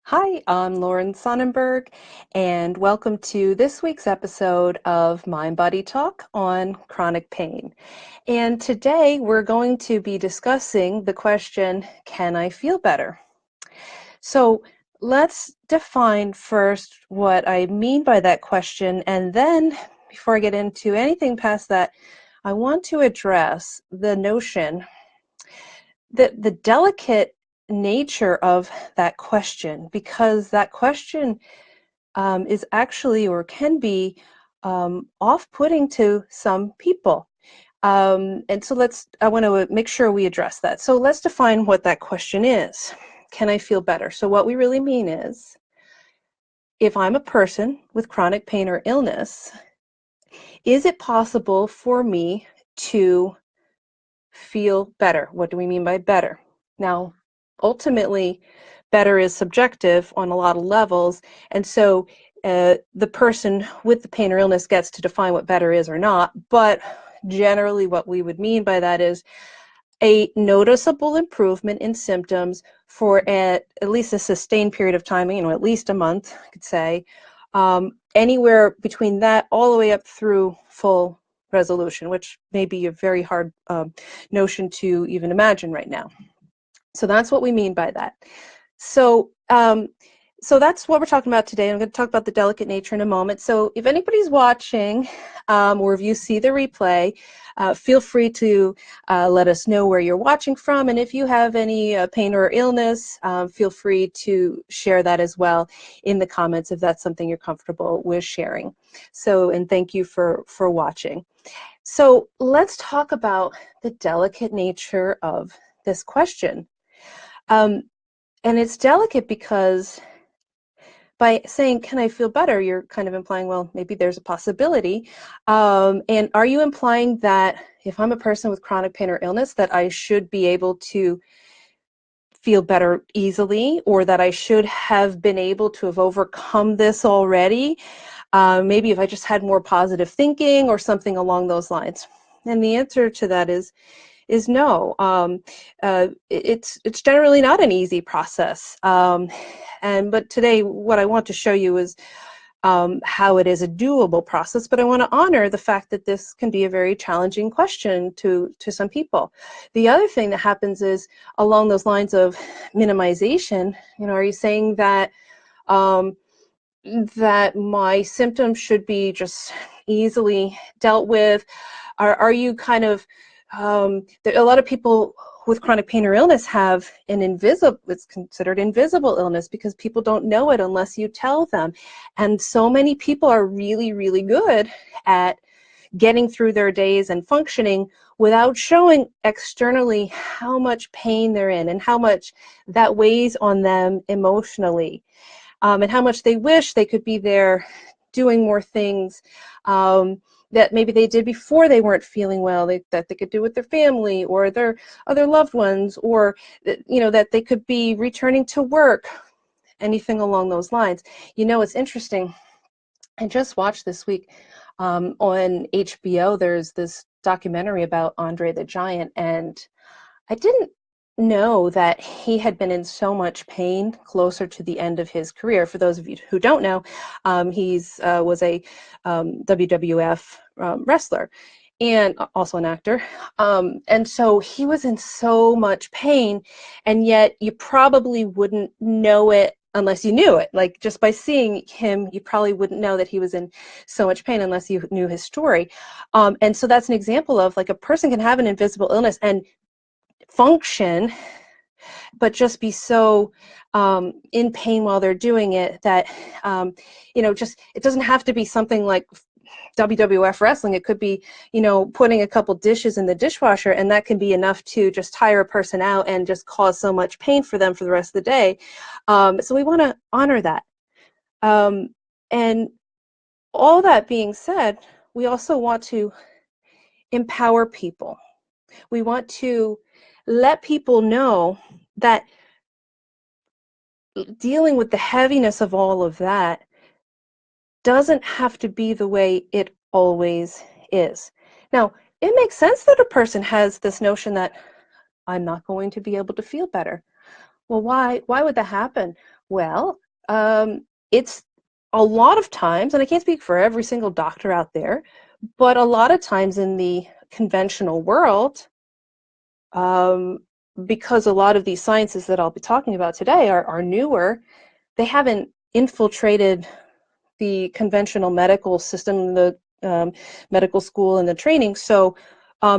Hi, I'm Lauren Sonnenberg, and welcome to this week's episode of Mind Body Talk on chronic pain. And today we're going to be discussing the question, can I feel better? So let's define first what I mean by that question, and then before I get into anything past that, I want to address the notion that the delicate nature of that question, because that question is actually or can be off-putting to some people. And so I want to make sure we address that. So let's define what that question is. Can I feel better? So what we really mean is, if I'm a person with chronic pain or illness, is it possible for me to feel better? What do we mean by better? Now, ultimately, better is subjective on a lot of levels, and so the person with the pain or illness gets to define what better is or not, but generally what we would mean by that is a noticeable improvement in symptoms for at least a sustained period of time, at least a month, I could say, anywhere between that all the way up through full resolution, which may be a very hard notion to even imagine right now. So that's what we mean by that. So so that's what we're talking about today. I'm going to talk about the delicate nature in a moment. So if anybody's watching or if you see the replay, feel free to let us know where you're watching from. And if you have any pain or illness, feel free to share that as well in the comments if that's something you're comfortable with sharing. So, and thank you for watching. So let's talk about the delicate nature of this question. And it's delicate because by saying, can I feel better, you're kind of implying, well, maybe there's a possibility. And are you implying that if I'm a person with chronic pain or illness, that I should be able to feel better easily, or that I should have been able to have overcome this already? Maybe if I just had more positive thinking or something along those lines. And the answer to that is no. It's generally not an easy process. But today, what I want to show you is how it is a doable process. But I want to honor the fact that this can be a very challenging question to some people. The other thing that happens is along those lines of minimization. Are you saying that that my symptoms should be just easily dealt with? Are you kind of a lot of people with chronic pain or illness have it's considered invisible illness because people don't know it unless you tell them. And so many people are really, really good at getting through their days and functioning without showing externally how much pain they're in and how much that weighs on them emotionally, and how much they wish they could be there doing more things that maybe they did before they weren't feeling well, that they could do with their family or their other loved ones, or that they could be returning to work, anything along those lines. It's interesting. I just watched this week on HBO, there's this documentary about Andre the Giant, and I didn't know that he had been in so much pain closer to the end of his career. For those of you who don't know, he's was a WWF wrestler and also an actor. And so he was in so much pain, and yet you probably wouldn't know it unless you knew it. Like, just by seeing him, you probably wouldn't know that he was in so much pain unless you knew his story. And so that's an example of, like, a person can have an invisible illness and function, but just be so in pain while they're doing it that just, it doesn't have to be something like WWF wrestling. It could be putting a couple dishes in the dishwasher, and that can be enough to just tire a person out and just cause so much pain for them for the rest of the day. So we want to honor that. And all that being said, we also want to empower people. We want to let people know that dealing with the heaviness of all of that doesn't have to be the way it always is. Now, it makes sense that a person has this notion that I'm not going to be able to feel better. Well, why would that happen? Well, it's a lot of times, and I can't speak for every single doctor out there, but a lot of times in the conventional world, um, because a lot of these sciences that I'll be talking about today are newer, they haven't infiltrated the conventional medical system, the medical school and the training. So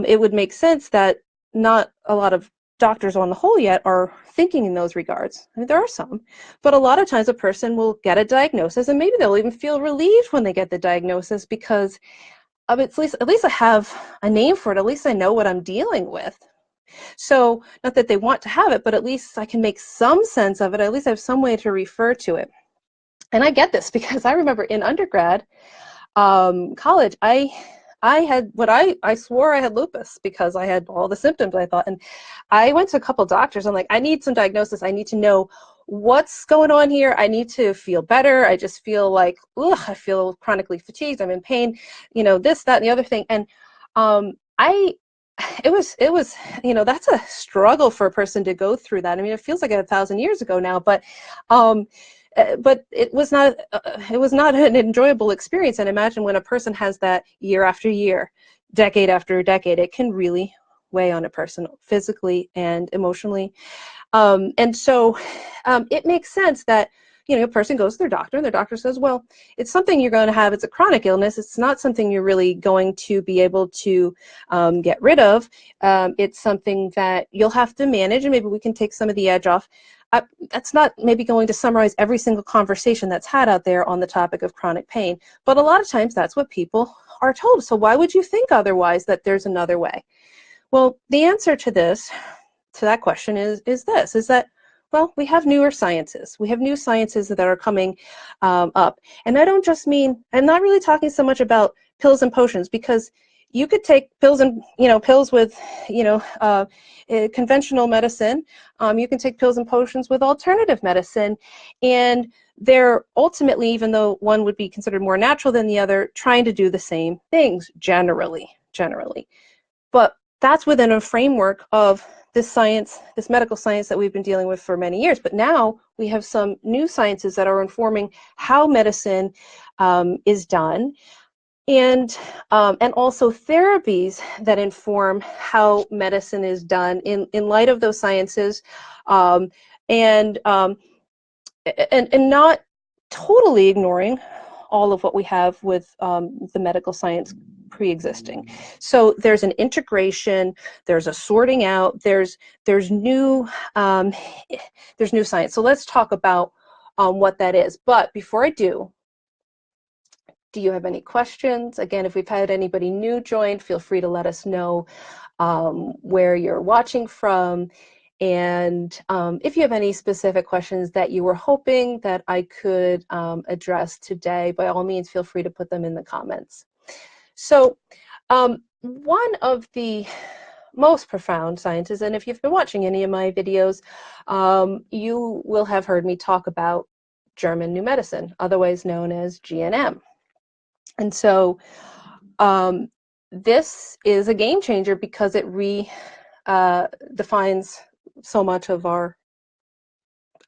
it would make sense that not a lot of doctors on the whole yet are thinking in those regards. I mean, there are some, but a lot of times a person will get a diagnosis and maybe they'll even feel relieved when they get the diagnosis because at least I have a name for it. At least I know what I'm dealing with. So not that they want to have it, but at least I can make some sense of it. At least I have some way to refer to it. And I get this because I remember in undergrad, college, I had what I swore I had lupus because I had all the symptoms, I thought. And I went to a couple doctors. I'm like, I need some diagnosis. I need to know what's going on here. I need to feel better. I just feel like, ugh, I feel chronically fatigued. I'm in pain, this, that, and the other thing. And I it was that's a struggle for a person to go through that. I mean, it feels like 1,000 years ago now, but it was not an enjoyable experience. And imagine when a person has that year after year, decade after decade, it can really weigh on a person physically and emotionally. And so it makes sense that a person goes to their doctor and their doctor says, well, it's something you're going to have. It's a chronic illness. It's not something you're really going to be able to get rid of. It's something that you'll have to manage, and maybe we can take some of the edge off. That's not maybe going to summarize every single conversation that's had out there on the topic of chronic pain, but a lot of times that's what people are told. So why would you think otherwise, that there's another way? Well, the answer to that question is that, well, we have newer sciences. We have new sciences that are coming up. And I don't just mean, I'm not really talking so much about pills and potions, because you could take pills and, pills with, conventional medicine. You can take pills and potions with alternative medicine. And they're ultimately, even though one would be considered more natural than the other, trying to do the same things generally. But that's within a framework of this science, this medical science that we've been dealing with for many years. But now we have some new sciences that are informing how medicine is done, and also therapies that inform how medicine is done in light of those sciences, and not totally ignoring all of what we have with the medical science pre-existing. So there's an integration, there's a sorting out, there's new science. So let's talk about what that is. But before I do you have any questions? Again, if we've had anybody new join, feel free to let us know where you're watching from. And if you have any specific questions that you were hoping that I could address today, by all means, feel free to put them in the comments. So one of the most profound sciences, and if you've been watching any of my videos, you will have heard me talk about German New Medicine, otherwise known as GNM. And so this is a game changer because it defines so much of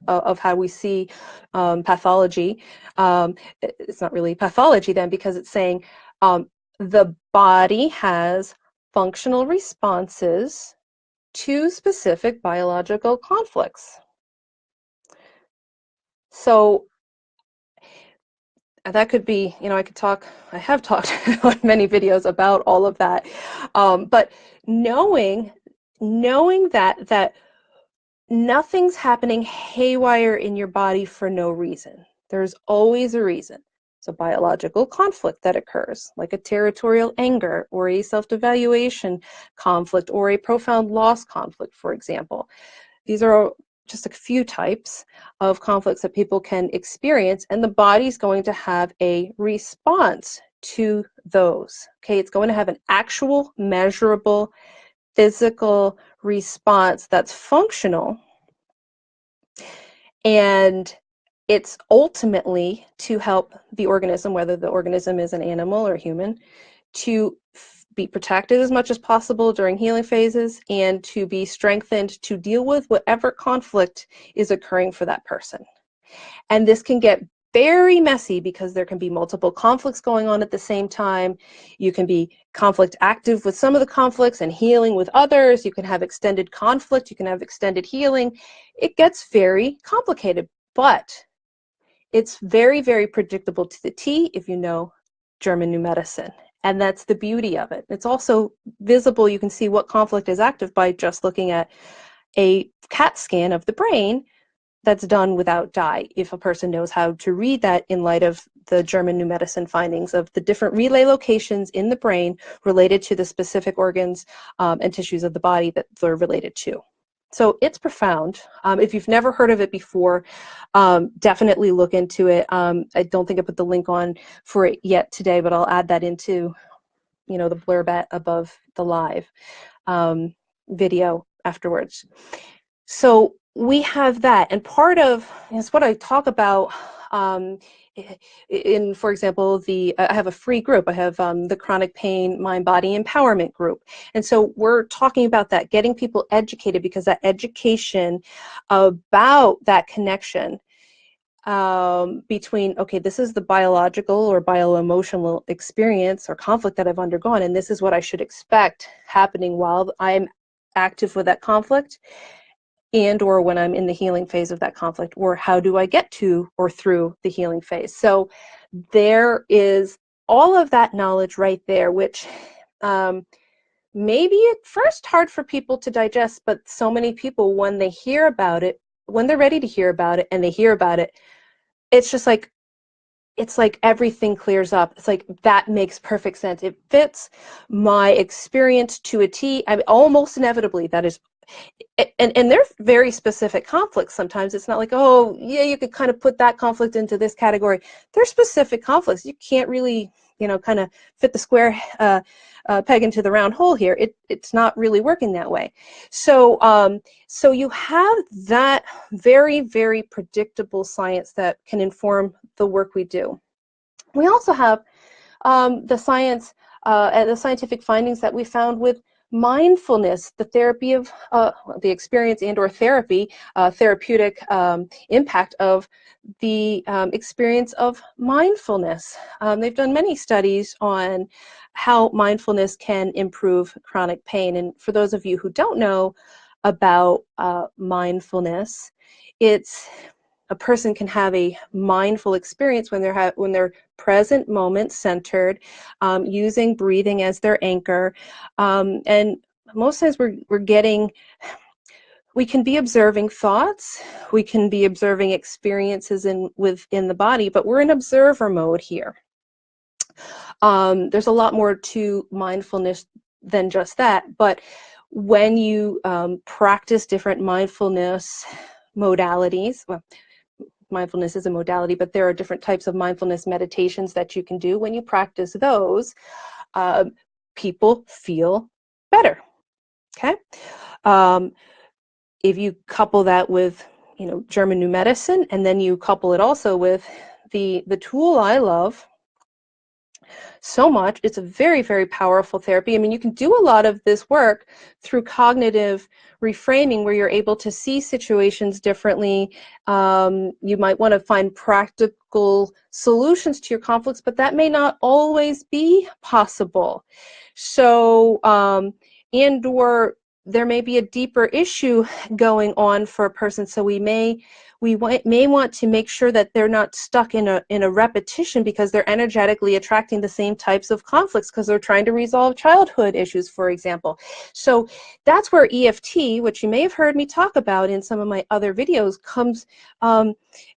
of how we see pathology. It's not really pathology then, because it's saying the body has functional responses to specific biological conflicts. So that could be, I have talked on many videos about all of that. But knowing that nothing's happening haywire in your body for no reason. There's always a reason. It's a biological conflict that occurs, like a territorial anger or a self-devaluation conflict or a profound loss conflict, for example. These are just a few types of conflicts that people can experience, and the body's going to have a response to those. Okay, it's going to have an actual, measurable, physical response that's functional, and it's ultimately to help the organism, whether the organism is an animal or human, to be protected as much as possible during healing phases and to be strengthened to deal with whatever conflict is occurring for that person. And this can get very messy because there can be multiple conflicts going on at the same time. You can be conflict active with some of the conflicts and healing with others. You can have extended conflict. You can have extended healing. It gets very complicated, but it's very, very predictable to the T if you know German New Medicine. And that's the beauty of it. It's also visible. You can see what conflict is active by just looking at a CAT scan of the brain that's done without dye, if a person knows how to read that in light of the German New Medicine findings of the different relay locations in the brain related to the specific organs and tissues of the body that they're related to. So it's profound. If you've never heard of it before, definitely look into it. I don't think I put the link on for it yet today, but I'll add that into, the blurb above the live video afterwards. So we have that, and part of is what I talk about in, for example, I have a free group. I have the Chronic Pain Mind-Body Empowerment group, and so we're talking about that, getting people educated, because that education about that connection between, okay, this is the biological or bio-emotional experience or conflict that I've undergone, and this is what I should expect happening while I'm active with that conflict, and or when I'm in the healing phase of that conflict, or how do I get to or through the healing phase. So there is all of that knowledge right there, which maybe at first hard for people to digest, but so many people, when they hear about it, when they're ready to hear about it and they hear about it, it's just like, it's like everything clears up. It's like, that makes perfect sense. It fits my experience to a T. I mean, almost inevitably, that is. And they're very specific conflicts. Sometimes it's not like, oh, yeah, you could kind of put that conflict into this category. They're specific conflicts. You can't really, kind of fit the square peg into the round hole here. It's not really working that way. So, so you have that very, very predictable science that can inform the work we do. We also have the science and the scientific findings that we found with mindfulness, the therapy of the experience and or therapy, therapeutic impact of the experience of mindfulness. They've done many studies on how mindfulness can improve chronic pain. And for those of you who don't know about mindfulness, it's a person can have a mindful experience when they're present moment centered, using breathing as their anchor, and most times we can be observing thoughts, we can be observing experiences within the body, but we're in observer mode here. There's a lot more to mindfulness than just that, but when you practice different mindfulness modalities, well, mindfulness is a modality, but there are different types of mindfulness meditations that you can do. When you practice those, people feel better, okay? If you couple that with, German New Medicine, and then you couple it also with the tool I love so much, it's a very, very powerful therapy. I mean, you can do a lot of this work through cognitive reframing, where you're able to see situations differently. You might want to find practical solutions to your conflicts, but that may not always be possible. So, and or there may be a deeper issue going on for a person, so we may want to make sure that they're not stuck in a repetition, because they're energetically attracting the same types of conflicts because they're trying to resolve childhood issues, for example. So that's where EFT, which you may have heard me talk about in some of my other videos, comes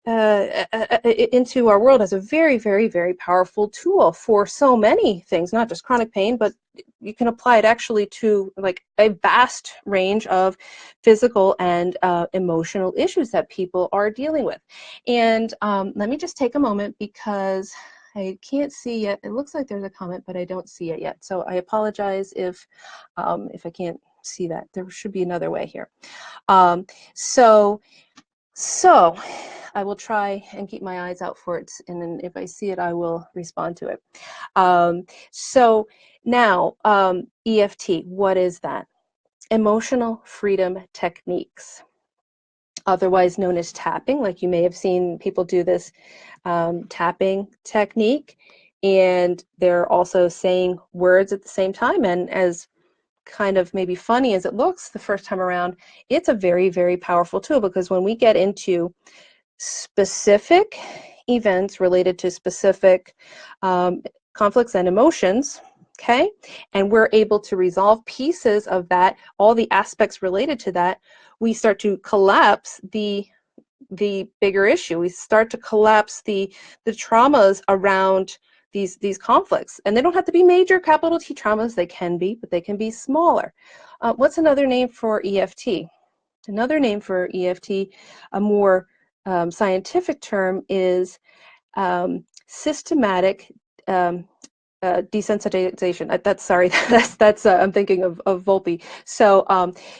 into our world as a very, very, very powerful tool for so many things, not just chronic pain, but you can apply it actually to like a vast range of physical and emotional issues that people are dealing with. And let me just take a moment, because I can't see yet. It looks like there's a comment, but I don't see it yet. So I apologize if I can't see that. There should be another way here. So I will try and keep my eyes out for it, and then if I see it, I will respond to it. So now, EFT, what is that? Emotional freedom techniques, otherwise known as tapping. Like you may have seen people do this tapping technique, and they're also saying words at the same time. And as kind of maybe funny as it looks the first time around, it's a very, very powerful tool, because when we get into specific events related to specific conflicts and emotions, okay, and we're able to resolve pieces of that, all the aspects related to that, we start to collapse the bigger issue. We start to collapse the traumas around these conflicts. And they don't have to be major capital T traumas. They can be, but they can be smaller. What's another name for EFT? Another name for EFT, a more scientific term, is systematic desensitization. That's I'm thinking of Volpe. So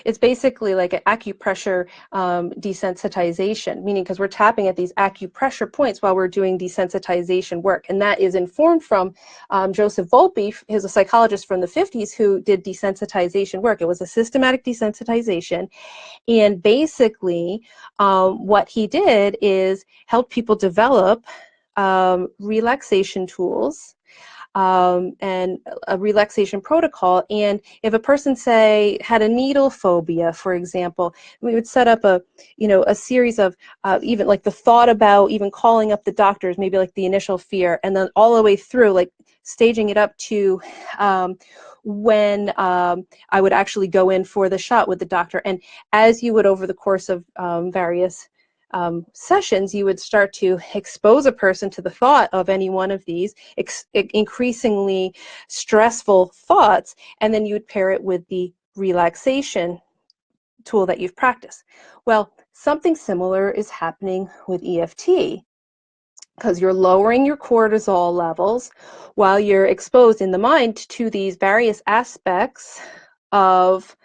it's basically like an acupressure desensitization, meaning because we're tapping at these acupressure points while we're doing desensitization work. And that is informed from Joseph Volpe, who's a psychologist from the 50s who did desensitization work. It was a systematic desensitization. And basically what he did is help people develop relaxation tools and a relaxation protocol. And if a person, say, had a needle phobia, for example, we would set up a series of even like the thought about even calling up the doctors, maybe like the initial fear, and then all the way through, like staging it up to when I would actually go in for the shot with the doctor. And as you would, over the course of various sessions, you would start to expose a person to the thought of any one of these increasingly stressful thoughts, and then you would pair it with the relaxation tool that you've practiced. Well, something similar is happening with EFT, because you're lowering your cortisol levels while you're exposed in the mind to these various aspects of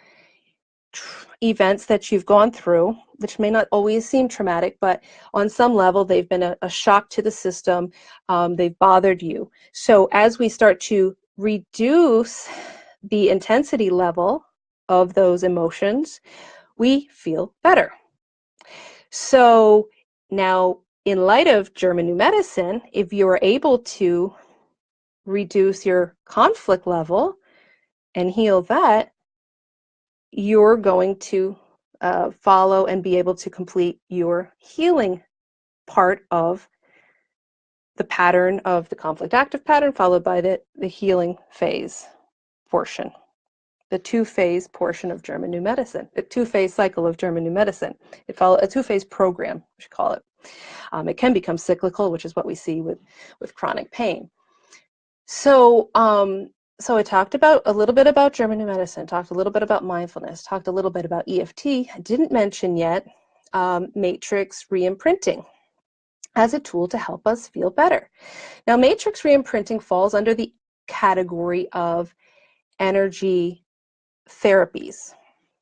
events that you've gone through, which may not always seem traumatic, but on some level they've been a shock to the system. They've bothered you. So as we start to reduce the intensity level of those emotions, we feel better. So now, in light of German New Medicine, if you're able to reduce your conflict level and heal that, you're going to follow and be able to complete your healing part of the pattern of the conflict active pattern, followed by the healing phase portion, the two-phase portion of German New Medicine, the two-phase cycle of German New Medicine. It follows a two-phase program, we should call it. It can become cyclical, which is what we see with chronic pain. So I talked about a little bit about German New Medicine, talked a little bit about mindfulness, talked a little bit about EFT. I didn't mention yet matrix reimprinting as a tool to help us feel better. Now, matrix reimprinting falls under the category of energy therapies,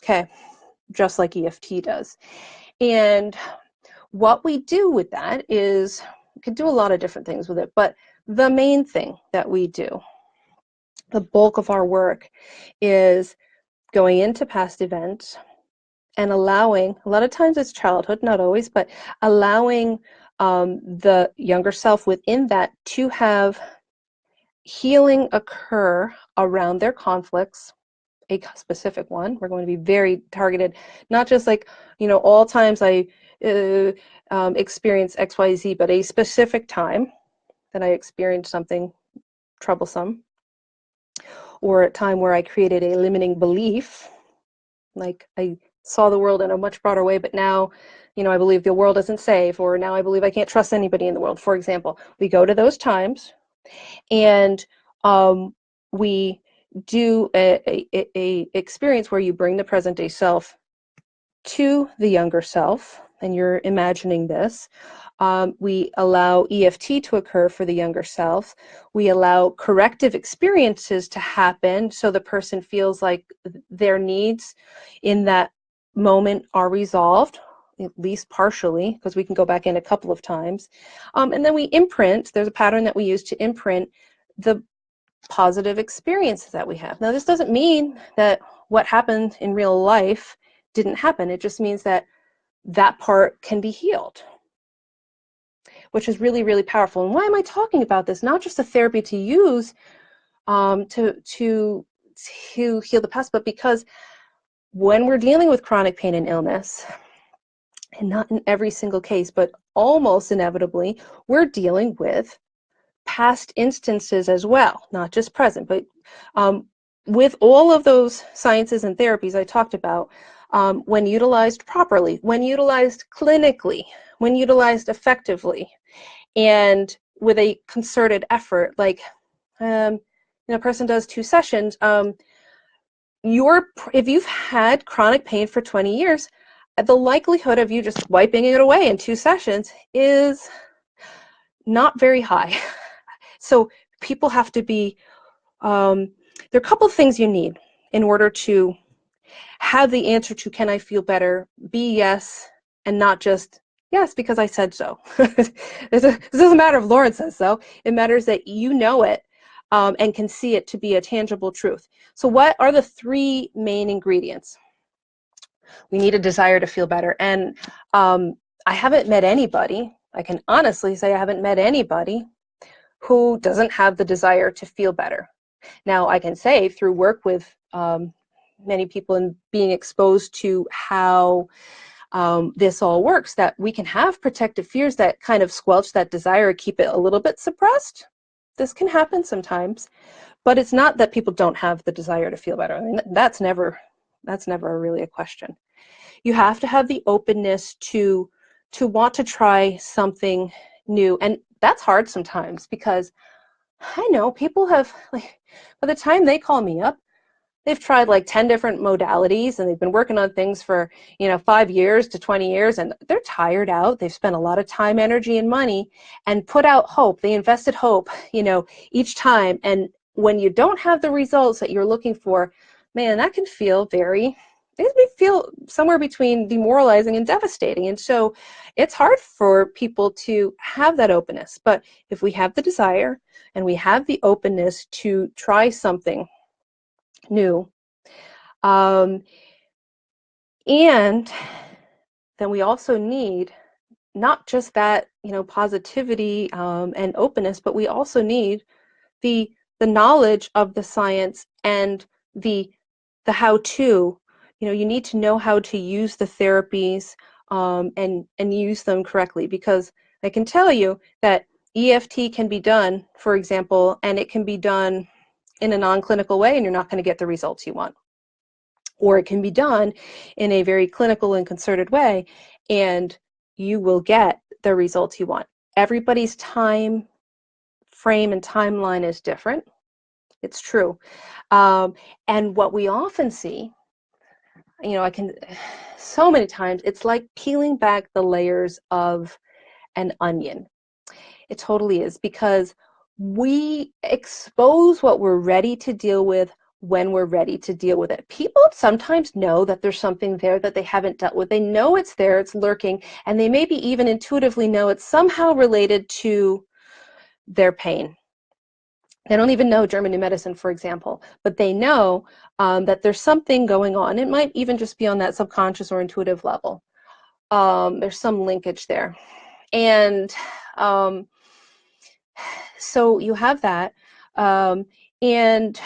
okay, just like EFT does. And what we do with that is, we could do a lot of different things with it, but the main thing that we do, the bulk of our work, is going into past events and allowing, a lot of times it's childhood, not always, but allowing the younger self within that to have healing occur around their conflicts, a specific one. We're going to be very targeted, not just like, all times I experience XYZ, but a specific time that I experienced something troublesome, or a time where I created a limiting belief, like I saw the world in a much broader way, but now, I believe the world isn't safe, or now I believe I can't trust anybody in the world, for example. We go to those times and we do a experience where you bring the present day self to the younger self, and you're imagining this. We allow EFT to occur for the younger self. We allow corrective experiences to happen so the person feels like their needs in that moment are resolved, at least partially, because we can go back in a couple of times. And then we imprint, there's a pattern that we use to imprint the positive experiences that we have. Now, this doesn't mean that what happened in real life didn't happen. It just means that that part can be healed, which is really, really powerful. And why am I talking about this? Not just a therapy to use to heal the past, but because when we're dealing with chronic pain and illness, and not in every single case, but almost inevitably, we're dealing with past instances as well, not just present. But with all of those sciences and therapies I talked about, when utilized properly, when utilized clinically, when utilized effectively, and with a concerted effort, like a person does 2 sessions, if you've had chronic pain for 20 years, the likelihood of you just wiping it away in 2 sessions is not very high. So people have to be, there are a couple of things you need in order to have the answer to can I feel better be yes, and not just yes because I said so. This doesn't matter if Lauren says so. It matters that you know it and can see it to be a tangible truth. So what are the 3 main ingredients? We need a desire to feel better. And I haven't met anybody, I can honestly say I haven't met anybody who doesn't have the desire to feel better. Now, I can say through work with many people and being exposed to how this all works, that we can have protective fears that kind of squelch that desire, keep it a little bit suppressed. This can happen sometimes, but it's not that people don't have the desire to feel better. I mean, that's never really a question. You have to have the openness to want to try something new, and that's hard sometimes because I know people have, like, by the time they call me up, they've tried like 10 different modalities and they've been working on things for 5 years to 20 years, and they're tired out. They've spent a lot of time, energy, and money and put out hope. They invested hope each time, and when you don't have the results that you're looking for, man, that can feel somewhere between demoralizing and devastating. And so it's hard for people to have that openness. But if we have the desire and we have the openness to try something new, and then we also need not just that positivity and openness, but we also need the knowledge of the science and the how-to. You need to know how to use the therapies and use them correctly, because I can tell you that EFT can be done, for example, and it can be done in a non-clinical way and you're not going to get the results you want. Or it can be done in a very clinical and concerted way and you will get the results you want. Everybody's time frame and timeline is different. It's true. And what we often see, so many times, it's like peeling back the layers of an onion. It totally is, because we expose what we're ready to deal with when we're ready to deal with it. People sometimes know that there's something there that they haven't dealt with. They know it's there, it's lurking, and they maybe even intuitively know it's somehow related to their pain. They don't even know German New Medicine, for example, but they know that there's something going on. It might even just be on that subconscious or intuitive level. There's some linkage there. And so you have that. And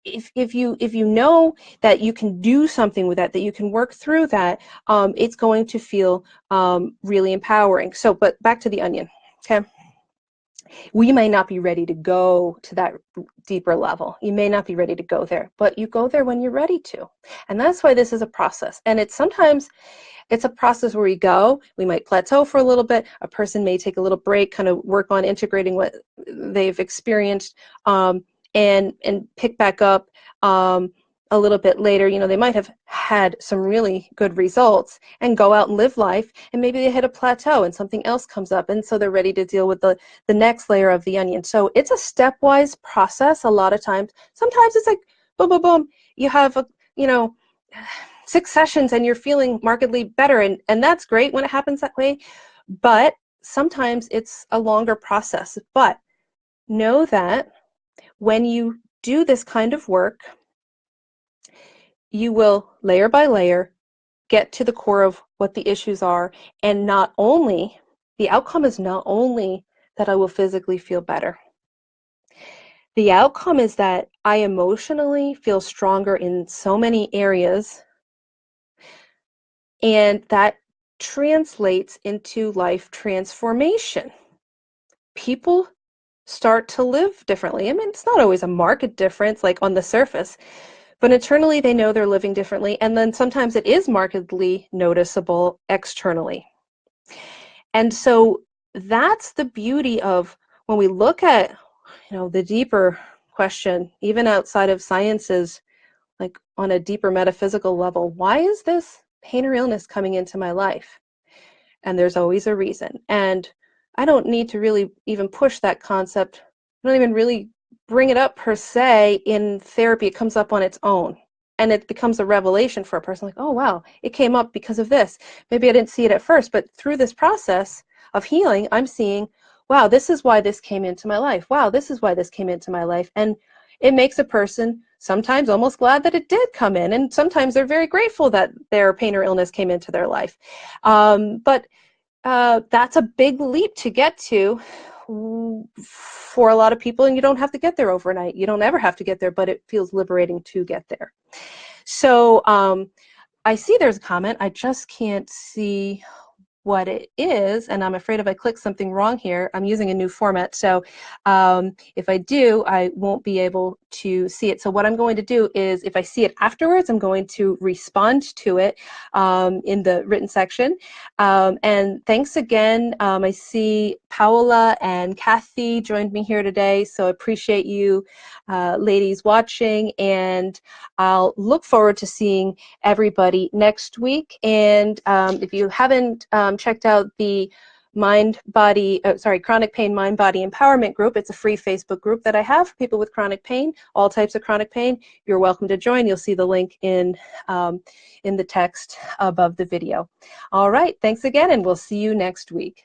if you know that you can do something with that you can work through that, it's going to feel really empowering. So, but back to the onion, okay? We may not be ready to go to that deeper level. You may not be ready to go there, but you go there when you're ready to. And that's why this is a process. And sometimes it's a process where we might plateau for a little bit. A person may take a little break, kind of work on integrating what they've experienced, and pick back up a little bit later. They might have had some really good results and go out and live life, and maybe they hit a plateau and something else comes up, and so they're ready to deal with the next layer of the onion. So it's a stepwise process a lot of times. Sometimes it's like boom, boom, boom. You have 6 sessions and you're feeling markedly better, and that's great when it happens that way, but sometimes it's a longer process. But know that when you do this kind of work, you will layer by layer get to the core of what the issues are, and not only, the outcome is not only that I will physically feel better. The outcome is that I emotionally feel stronger in so many areas, and that translates into life transformation. People start to live differently. I mean, it's not always a marked difference, like on the surface, but internally they know they're living differently, and then sometimes it is markedly noticeable externally. And so that's the beauty of when we look at, the deeper question, even outside of sciences, like on a deeper metaphysical level, why is this pain or illness coming into my life? And there's always a reason. And I don't need to really even push that concept. I don't even really bring it up per se in therapy. It comes up on its own. And it becomes a revelation for a person, like, oh, wow, it came up because of this. Maybe I didn't see it at first, but through this process of healing, I'm seeing, wow, this is why this came into my life. Wow, this is why this came into my life. And it makes a person sometimes almost glad that it did come in. And sometimes they're very grateful that their pain or illness came into their life. But that's a big leap to get to for a lot of people, and you don't have to get there overnight. You don't ever have to get there, but it feels liberating to get there. So I see there's a comment. I just can't see what it is, and I'm afraid if I click something wrong here, I'm using a new format, so if I do, I won't be able to see it. So what I'm going to do is, if I see it afterwards, I'm going to respond to it in the written section. And thanks again. I see Paola and Kathy joined me here today, so I appreciate you ladies watching, and I'll look forward to seeing everybody next week. And if you haven't checked out the chronic pain mind body empowerment group, it's a free Facebook group that I have for people with chronic pain, all types of chronic pain. You're welcome to join. You'll see the link in the text above the video. All right, thanks again, and we'll see you next week.